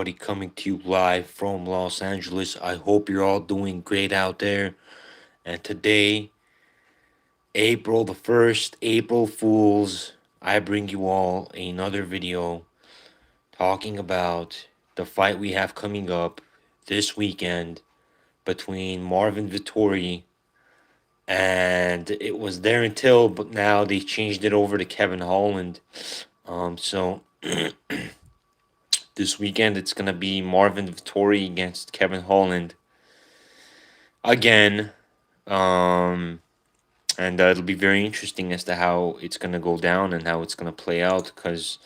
coming to you live from Los Angeles. I hope you're all doing great out there. And today, April the 1st, April Fools, I bring you all another video talking about the fight we have coming up this weekend between Marvin Vetttori and it was there until, but now they changed it over to Kevin Holland. So this weekend it's gonna be Marvin Vetttori against Kevin Holland again. Um, and it'll be very interesting as to how it's gonna go down and how it's gonna play out. Because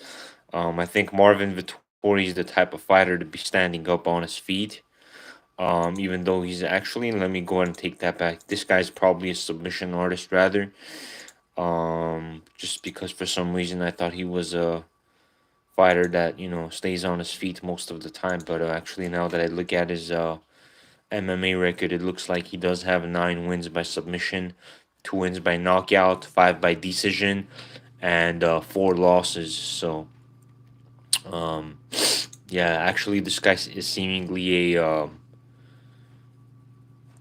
I think Marvin Vettori is the type of fighter to be standing up on his feet. Even though he's actually, let me go ahead and take that back. This guy's probably a submission artist rather. Just because for some reason I thought he was a fighter that stays on his feet most of the time. But actually, now that I look at his MMA record, it looks like he does have 9 wins by submission, 2 wins by knockout, 5 by decision, and 4 losses. So, um, yeah, actually, this guy is seemingly a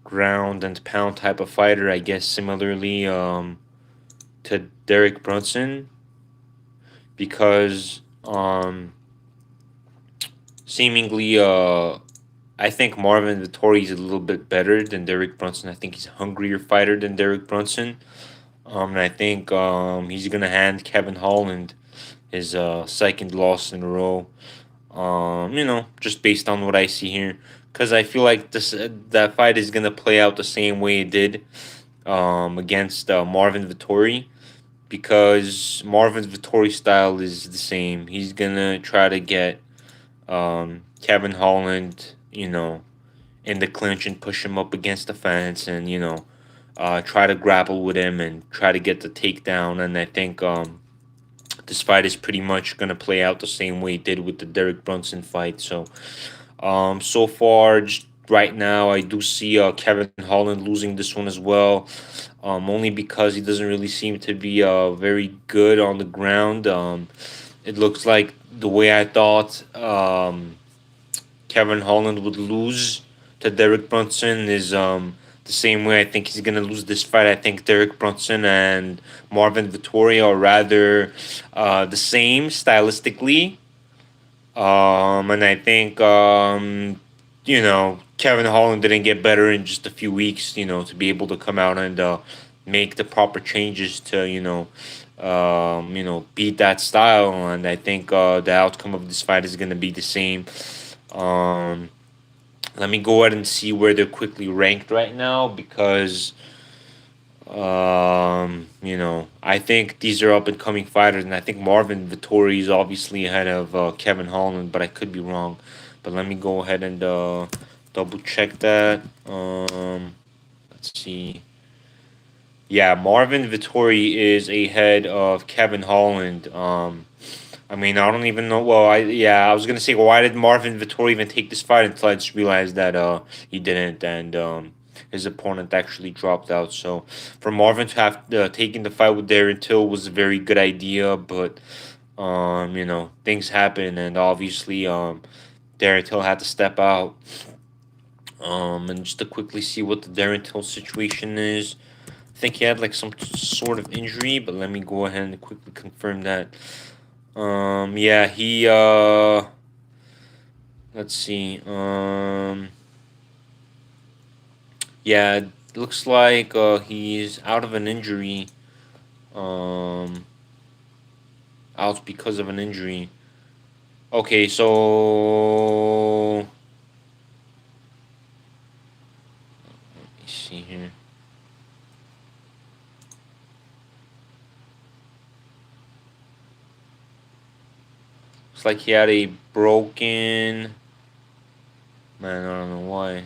ground and pound type of fighter. I guess similarly to Derek Brunson, because seemingly I think Marvin Vettori is a little bit better than Derek Brunson. I think he's a hungrier fighter than Derek Brunson. And I think he's gonna hand Kevin Holland his second loss in a row. Just based on what I see here, because I feel like this that fight is gonna play out the same way it did against Marvin Vettori, because Marvin Vettori's style is the same. He's gonna try to get Kevin Holland, in the clinch and push him up against the fence, and try to grapple with him and try to get the takedown. And I think this fight is pretty much gonna play out the same way it did with the Derek Brunson fight. So, so far, just right now, I do see Kevin Holland losing this one as well. Only because he doesn't really seem to be very good on the ground. It looks like the way I thought Kevin Holland would lose to Derek Brunson is the same way I think he's gonna lose this fight. I think Derek Brunson and Marvin Vettori are rather the same stylistically, and I think Kevin Holland didn't get better in just a few weeks. To be able to come out and make the proper changes to beat that style, and I think the outcome of this fight is gonna be the same. Um, Let me go ahead and see where they're quickly ranked right now, because I think these are up and coming fighters, and I think Marvin Vettori is obviously ahead of Kevin Holland, but I could be wrong. But let me go ahead and double check that. Let's see. Yeah, Marvin Vettori is ahead of Kevin Holland. I mean, I don't even know. Well, I was gonna say, why did Marvin Vettori even take this fight? Until I just realized that he didn't, and his opponent actually dropped out. So for Marvin to have taken the fight with Darren Till was a very good idea, but things happen, and obviously Darren Till had to step out. And just to quickly see what the Darren Till situation is. I think he had like some sort of injury, but let me go ahead and quickly confirm that. Yeah, he let's see. Yeah, it looks like he's out of an injury. Um Out because of an injury. Okay, so let me see here. Looks like he had a broken, man, I don't know why.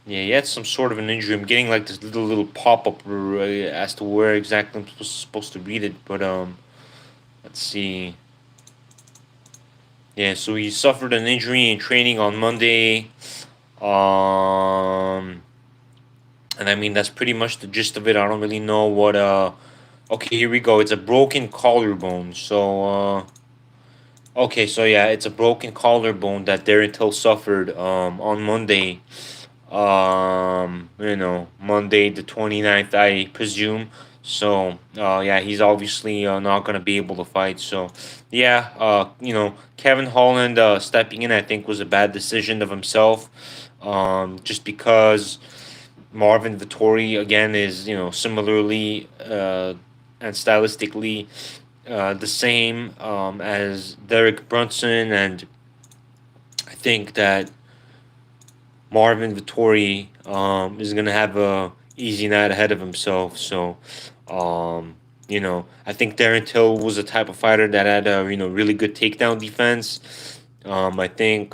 Yeah, he had some sort of an injury. I'm getting like this little pop up as to where exactly I'm supposed to read it, but let's see. Yeah, so he suffered an injury in training on Monday. And I mean that's pretty much the gist of it. I don't really know what Okay, here we go. It's a broken collarbone. Okay, so yeah, it's a broken collarbone that Darren Till suffered on Monday. Monday the 29th, I presume. So, yeah, he's obviously not going to be able to fight. So, yeah, Kevin Holland stepping in, I think, was a bad decision of himself. Just because Marvin Vettori, again, is, similarly and stylistically the same as Derek Brunson. And I think that Marvin Vettori is gonna have a easy night ahead of himself. So, I think Darren Till was a type of fighter that had a really good takedown defense. I think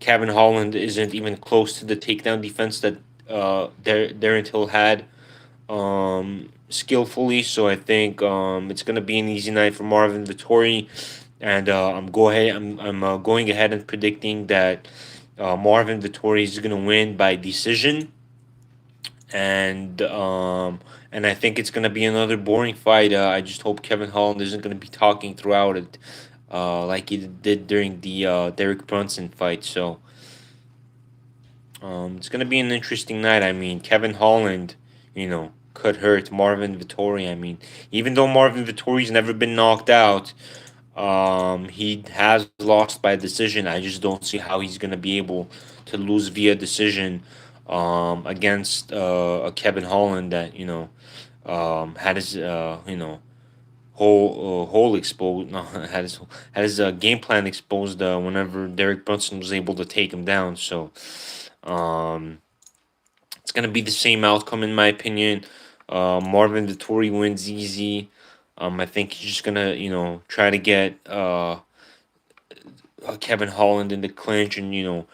Kevin Holland isn't even close to the takedown defense that Darren Till had skillfully. So I think it's gonna be an easy night for Marvin Vettori, and I'm going ahead and predicting that Marvin Vettori is gonna win by decision, and and I think it's gonna be another boring fight. I just hope Kevin Holland isn't gonna be talking throughout it, like he did during the Derek Brunson fight. So it's gonna be an interesting night. I mean, Kevin Holland, could hurt Marvin Vettori. I mean, even though Marvin Vettori's never been knocked out, he has lost by decision. I just don't see how he's gonna be able to lose via decision, against a Kevin Holland that had his whole exposed. No, had his game plan exposed whenever Derek Brunson was able to take him down. So. Um, it's gonna be the same outcome in my opinion. Marvin Vettori wins easy. I think he's just gonna try to get Kevin Holland in the clinch and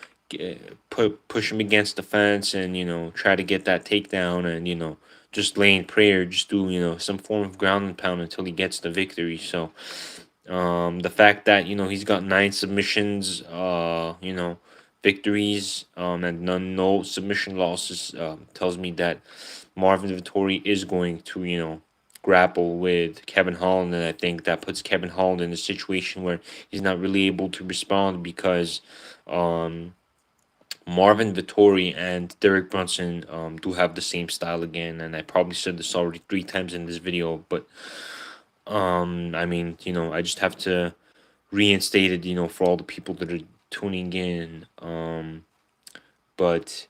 push him against the fence and try to get that takedown and just lay in prayer, just do some form of ground and pound until he gets the victory. So the fact that he's got 9 submissions, victories, and no submission losses, tells me that Marvin Vettori is going to grapple with Kevin Holland, and I think that puts Kevin Holland in a situation where he's not really able to respond because um, Marvin Vettori and Derek Brunson do have the same style again, and I probably said this already 3 times in this video, but I mean, I just have to reinstate it, for all the people that are tuning in. But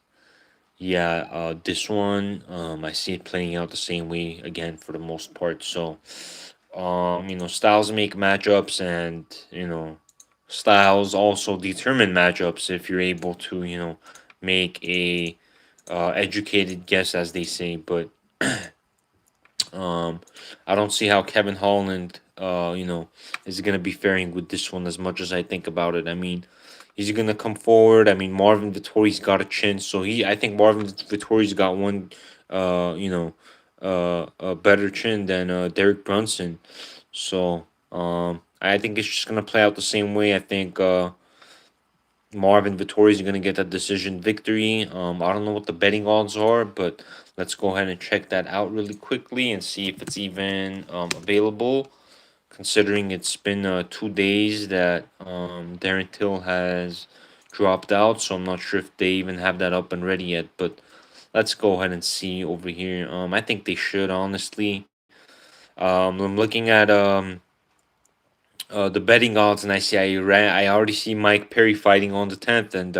yeah, this one, I see it playing out the same way again for the most part. So, styles make matchups, and styles also determine matchups if you're able to, make a educated guess, as they say. But Um, I don't see how Kevin Holland, is gonna be faring with this one as much as I think about it. I mean, he's gonna come forward. I mean, Marvin Vittori's got a chin, so I think Marvin Vittori's got one, a better chin than Derek Brunson. So, I think it's just gonna play out the same way. I think Marvin Vettori is going to get a decision victory. I don't know what the betting odds are, but let's go ahead and check that out really quickly and see if it's even available. Considering it's been 2 days that Darren Till has dropped out, so I'm not sure if they even have that up and ready yet. But let's go ahead and see over here. I think they should, honestly. I'm looking at the betting odds, and I already see Mike Perry fighting on the 10th, and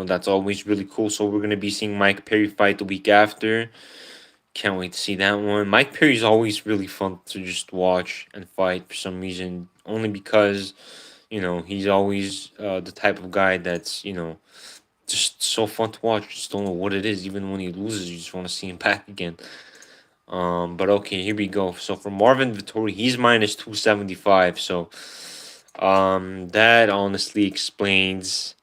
that's always really cool. So we're gonna be seeing Mike Perry fight the week after. Can't wait to see that one. Mike Perry's always really fun to just watch and fight for some reason, only because he's always the type of guy that's just so fun to watch. Just don't know what it is. Even when he loses, you just want to see him back again. But okay, here we go. So for Marvin Vettori, he's minus 275. So that honestly explains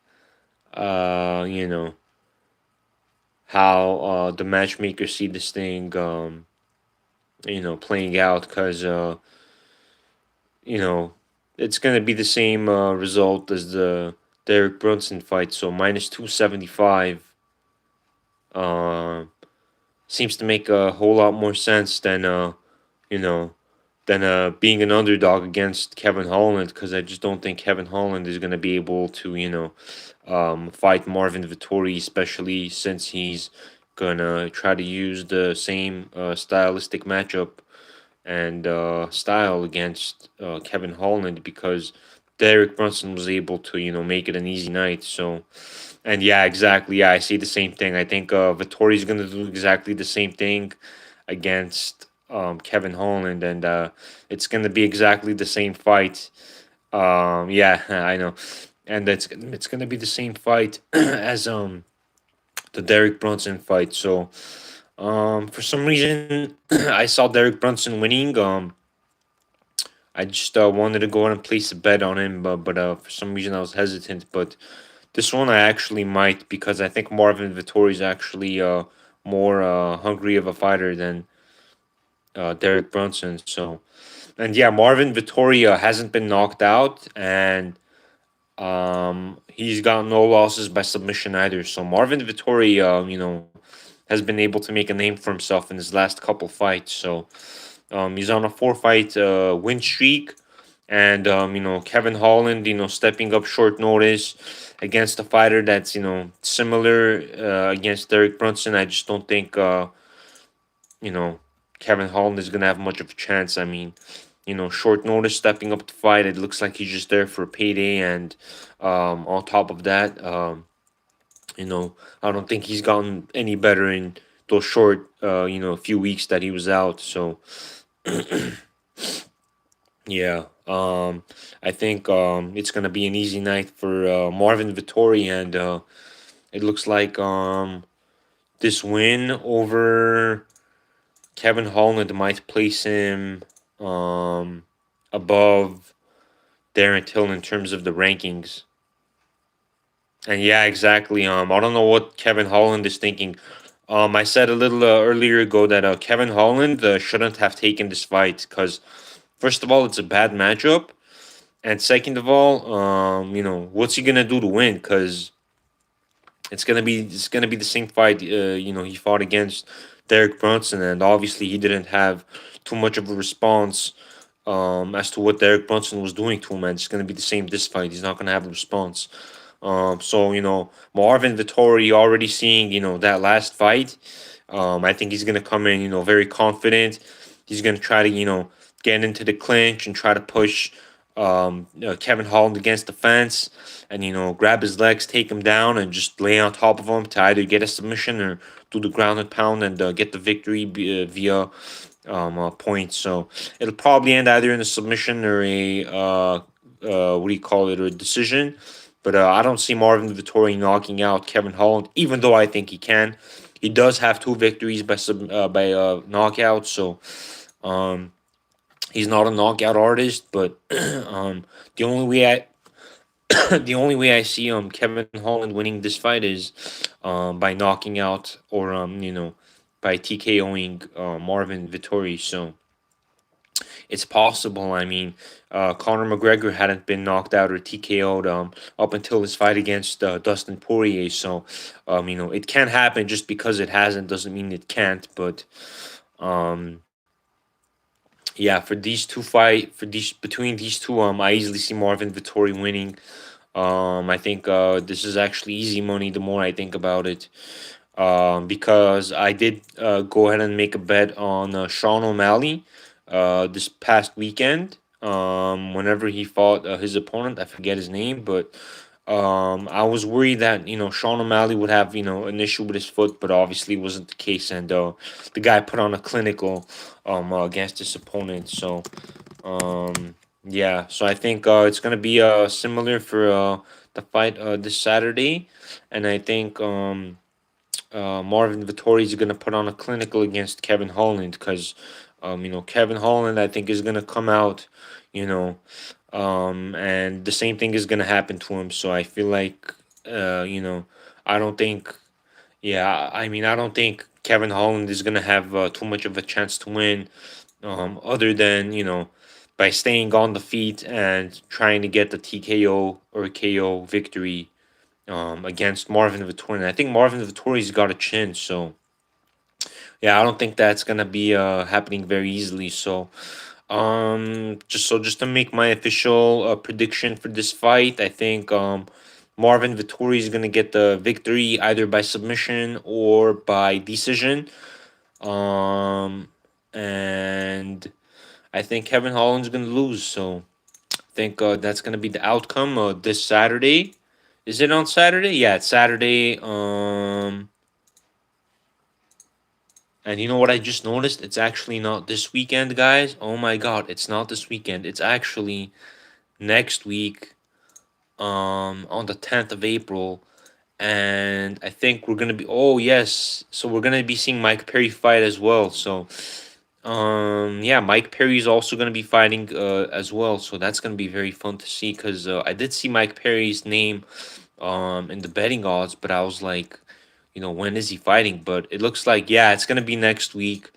how the matchmakers see this thing playing out, because you know it's gonna be the same result as the Derek Brunson fight. So minus 275. seems to make a whole lot more sense than you know being an underdog against Kevin Holland, because I just don't think Kevin Holland is going to be able to fight Marvin Vettori, especially since he's gonna try to use the same stylistic matchup and style against Kevin Holland, because Derek Brunson was able to make it an easy night. So, and yeah, exactly. Yeah, I see the same thing. I think Vittori's gonna do exactly the same thing against Kevin Holland, and it's gonna be exactly the same fight. Yeah, I know, and it's gonna be the same fight as the Derek Brunson fight. So, for some reason, I saw Derek Brunson winning. I just wanted to go ahead and place a bet on him, but for some reason I was hesitant. But this one I actually might, because I think Marvin Vettori is actually more hungry of a fighter than Derek Brunson. So, and yeah, Marvin Vettori hasn't been knocked out, and he's got no losses by submission either. So Marvin Vettori, has been able to make a name for himself in his last couple fights. So he's on a four-fight win streak, and Kevin Holland, stepping up short notice against a fighter that's similar against Derek Brunson. I just don't think you know Kevin Holland is gonna have much of a chance. I mean, short notice, stepping up to fight. It looks like he's just there for a payday, and on top of that, I don't think he's gotten any better in those short, few weeks that he was out. So yeah, I think it's gonna be an easy night for Marvin Vittori, and it looks like this win over Kevin Holland might place him um, above Darren Till in terms of the rankings. And yeah, exactly. I don't know what Kevin Holland is thinking. I said a little earlier ago that Kevin Holland shouldn't have taken this fight, because, first of all, it's a bad matchup, and second of all, what's he gonna do to win? Because it's gonna be the same fight. He fought against Derek Brunson, and obviously he didn't have too much of a response as to what Derek Brunson was doing to him. And it's gonna be the same this fight. He's not gonna have a response. So Marvin Vittori, already seeing that last fight. I think he's gonna come in very confident. He's gonna try to get into the clinch and try to push Kevin Holland against the fence, and grab his legs, take him down, and just lay on top of him to either get a submission or do the ground and pound and get the victory via points. So it'll probably end either in a submission or a what do you call it, or a decision. But I don't see Marvin Vittori knocking out Kevin Holland, even though I think he can. He does have two victories by knockout, so um, he's not a knockout artist. But the only way the only way I see Kevin Holland winning this fight is by knocking out, or by TKOing Marvin Vittori. So it's possible. I mean, Conor McGregor hadn't been knocked out or TKO'd up until his fight against Dustin Poirier. So it can happen. Just because it hasn't doesn't mean it can't. But um, yeah, for these two fight for these between these two, I easily see Marvin Vittori winning. I think this is actually easy money the more I think about it. Because I did go ahead and make a bet on Sean O'Malley this past weekend. Whenever he fought his opponent, I forget his name, but I was worried that Sean O'Malley would have an issue with his foot, but obviously wasn't the case, and the guy put on a clinical against his opponent. So yeah, so I think it's gonna be similar for the fight this Saturday, and I think Marvin Vittori is going to put on a clinical against Kevin Holland, because, Kevin Holland, I think, is going to come out, you know, and the same thing is going to happen to him. So I feel like, I don't think, yeah, I mean, I don't think Kevin Holland is going to have too much of a chance to win, other than, by staying on the feet and trying to get the TKO or KO victory against Marvin Vettori. And I think Marvin Vettori's got a chin, so Yeah, I don't think that's gonna be happening very easily. So, just to make my official prediction for this fight, I think Marvin Vettori is gonna get the victory either by submission or by decision. Um, and I think Kevin Holland's gonna lose. So I think that's gonna be the outcome this Saturday. Is it on Saturday? Yeah, it's Saturday. And you know what I just noticed? It's actually not this weekend, guys. Oh my god, it's not this weekend. It's actually next week, on the 10th of April. And I think we're gonna be, oh yes. So we're gonna be seeing Mike Perry fight as well. So yeah, Mike Perry is also gonna be fighting as well. So that's gonna be very fun to see because I did see Mike Perry's name in the betting odds, but I was like, when is he fighting? But it looks like, yeah, it's gonna be next week,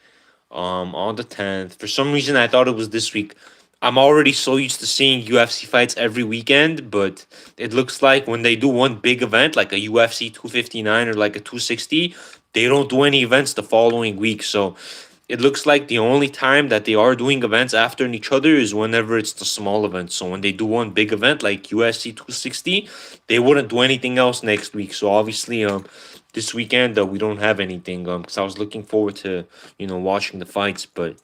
on the 10th. For some reason, I thought it was this week. I'm already so used to seeing UFC fights every weekend, but it looks like when they do one big event, like a UFC 259 or like a 260, they don't do any events the following week. So it looks like the only time that they are doing events after each other is whenever it's the small events. So when they do one big event like UFC 260, they wouldn't do anything else next week. So obviously, this weekend we don't have anything. Because I was looking forward to watching the fights, but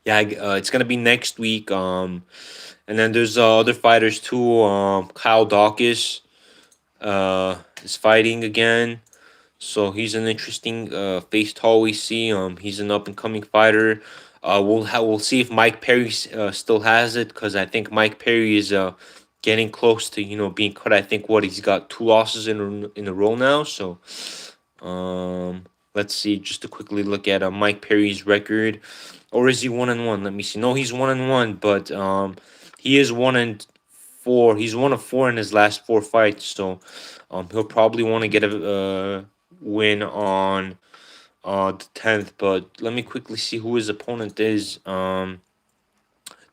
yeah, it's gonna be next week. And then there's other fighters too. Kyle Dawkins is fighting again. So he's an interesting face to always see. He's an up and coming fighter. We'll see if Mike Perry still has it because I think Mike Perry is getting close to being cut. I think what he's got two losses in a row now. So um, let's see, just to quickly look at Mike Perry's record, or is he 1-1? Let me see. No, he's 1-1, but he is 1-4. He's 1 of 4 in his last four fights. So he'll probably want to get a win on the 10th. But let me quickly see who his opponent is.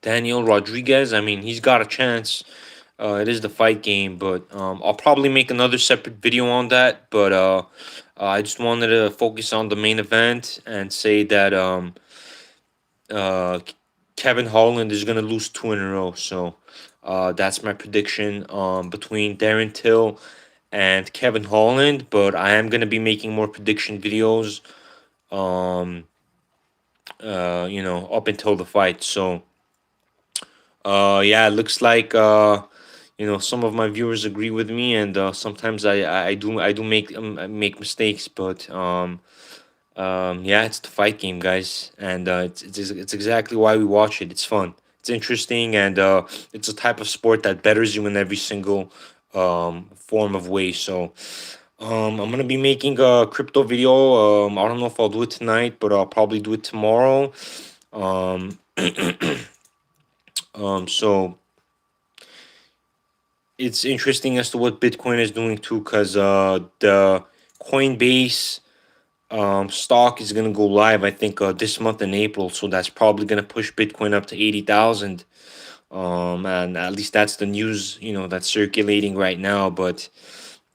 Daniel Rodriguez. I mean, he's got a chance. It is the fight game, but I'll probably make another separate video on that. But I just wanted to focus on the main event and say that uh, Kevin Holland is gonna lose two in a row. So that's my prediction between Darren Till and Kevin Holland. But I am gonna be making more prediction videos. Um, up until the fight. So yeah, it looks like some of my viewers agree with me, and sometimes I do make mistakes, but yeah, it's the fight game, guys, and it's exactly why we watch it. It's fun, it's interesting, and it's a type of sport that betters you in every single form of way. So I'm gonna be making a crypto video. I don't know if I'll do it tonight, but I'll probably do it tomorrow. Um, so it's interesting as to what Bitcoin is doing too, because the Coinbase stock is gonna go live. I think this month in April, so that's probably gonna push Bitcoin up to 80,000. And at least that's the news that's circulating right now. But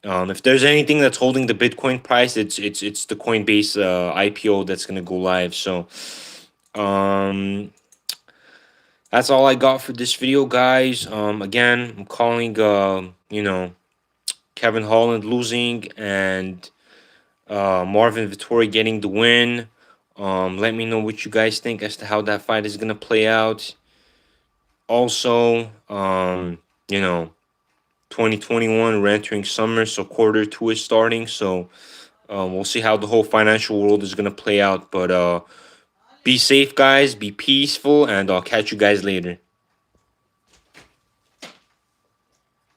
if there's anything that's holding the Bitcoin price, it's the Coinbase IPO that's gonna go live. So um, that's all I got for this video, guys. Again, I'm calling Kevin Holland losing and Marvin Vettori getting the win. Let me know what you guys think as to how that fight is gonna play out. Also, 2021 we're entering summer, so quarter two is starting. So we'll see how the whole financial world is gonna play out. But be safe, guys. Be peaceful, and I'll catch you guys later.